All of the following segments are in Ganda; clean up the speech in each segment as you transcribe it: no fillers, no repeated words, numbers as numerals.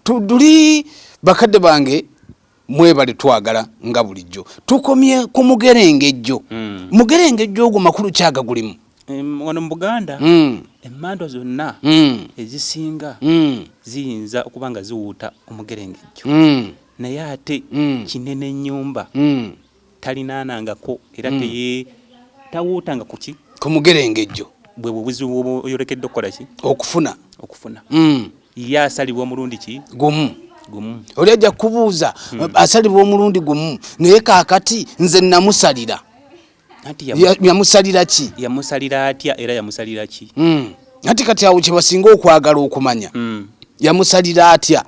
tuduli bakadde bange mwebale twagala nga bulijjo tukomye ku Mugerengejjo. Mugerengejjo ogwo makulu kyaga gulimu wano mu Buganda emmando zonna ezisinga ziyinza okuba nga ziwuuta Omugerengejjo naye ate kinene ennyumba talinaanangako era tawuutanga kuki ku Mugerengejjo bwe buzibu oyolekedde okukola ki okufuna ye asalibwa omulundi ki gumu oli ajja kubuuza asalibwa omulundi gumu naye kaakati nze namusalira yamusalira ki yamusalira atya era yamusalira ki ati kati awo kye basinga okwagala okumanya yamusalira atya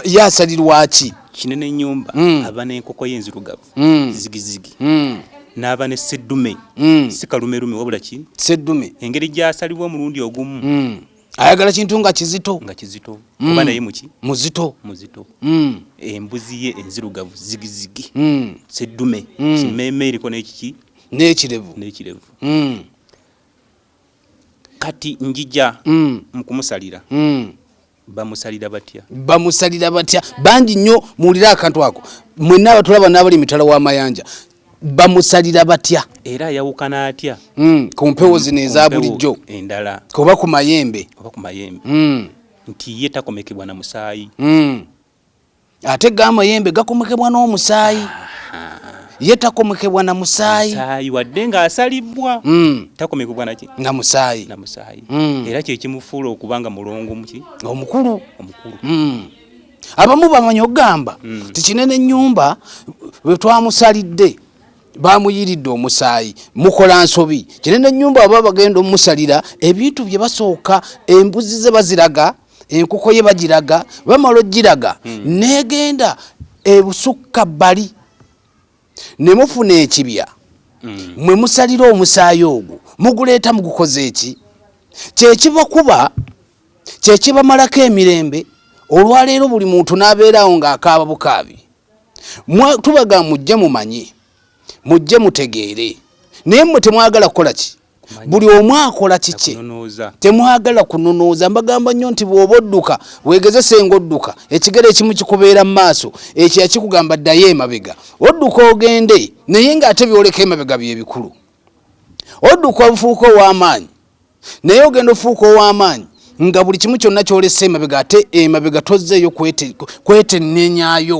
yasalirwa ki kinene ennyumba aba n'enkoko y'enzirugavu zigizigi n'aba ne seddume si kalumerume wabula ki seddume engeri gy'asalibwa omulundi ogumu ayagala kintu nga kizito kuba naye muki muzito embuzi ye enzirugavu zigizigi seddume kimeeme eriko n'ekiki n'ekirevu kati njija mu kumusalira bamusalira batya bangi nnyo muwulira akantu ako mwenna abatulaba n'abali mitala w'amayanja bamusalira batya era yawukana atya ku mpewo zino eza bulijjo endala kuba ku mayembe nti ye takomekebwa na musaayi ate g'amayembe gakomekebwa n'omusaayi ye takomekebwa na musaayi wadde ng'asalibwa takomekebwa naki na musaayi era kye kimufuula okuba nga mulongo muki omukulu abamu bamanyi okugamba tikinene ennyumba bwe twamusalidde bamuyiridde omusaayi mukola nsobi kinene ennyumba aba bagenda omusalira ebintu bye basooka embuzi ze baziraga enkoko ye bagiraga bamala ogiraga negenda ebusukka bbali ne mufuna ekibya mwe musalira omusaayi ogwo muguleeta mugukoze eki kyekibakuba kyekibamalako emirembe olwaleero buli muntu n'abeerawo ng'akaaba bukaabi tubaga mujje mumanye mujje mutegeere naye mmwe temwagala kukola ki buli omu akola kiki temwagala kunonooza mbagamba nnyo nti bw'oba odduka weegezese ng'odduka ekigere ekimu kikubeera mu maaso ekyo yakikugamba ddayo emabega odduka ogende naye ng'ate byoleka emabega bye bikulu odduka ofuuka ow'amaanyi naye ogenda ofuuka ow'amaanyi nga buli kimu kyonna kyolesa emabega ate emabega tozzeeyo kwetenenyayo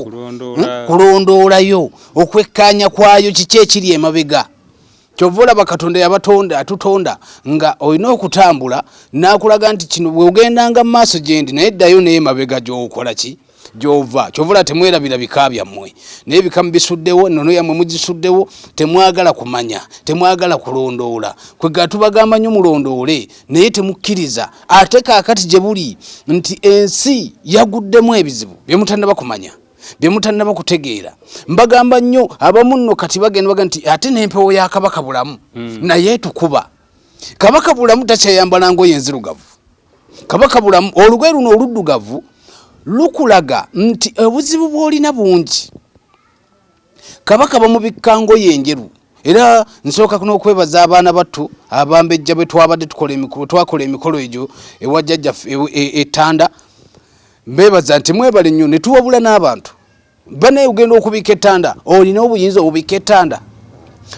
kulondoolayo okwekkaanya kwayo kiki ekiri emabega kyova olaba Katonda yabatonda atutonda nga olina okutambula n'akulaga nti kino bweogendanga mu maaso gyendi naye ddayo naye emabega gy'okola ki gy'ova kyova olaba temwerabira bika byammwe naye bikamu bisuddewo nono yammwe mugisuddewo temwagala kumanya temwagala kulondoola kwega tubagamba nnyo mulondoole naye temukkiriza ate kaakati gye buli nti ensi yaguddemu ebizibu bye mutannaba kumanya bye mutannaba kutegeera mbagamba nnyo abamu nno kati bagenda baga nti ate n'empewo ya Kabaka Bulamu naye tukuba Kabaka Bulamu takyayambala ngoye enzirugavu Kabaka Bulamu olugoye luno oluddugavu lukulaga nti obuzibu bw'olina bungi Kabaka bamubikka ngoye enjeru era nsooka n'okwebaza abaana battu abambejja bwe twabadde twakola emikolo egyo ewa jjajjaffe etanda mbebaza nti mwebale nnyo ne tuwabula n'abantu bane ogenda okubika ettanda olina obuyinza obubika ettanda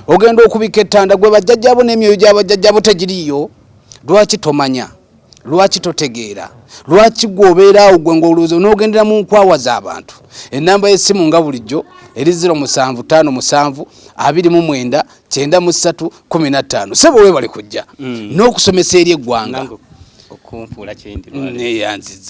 ogenda okubika ettanda gwe bajjajjabo n'emyoyo gy'abajjajjabo tegiriyo lwaki tomanya lwaki totegeera lwaki gwobeeraawo gwe ng'olowooza n'ogendera mu nkwawa z'abantu ennamba y'essimu nga bulijjo eri 0757 29 93 15 sebo weebale kujja n'okusomesa eri eggwanga okunfuula kyendi neyanziza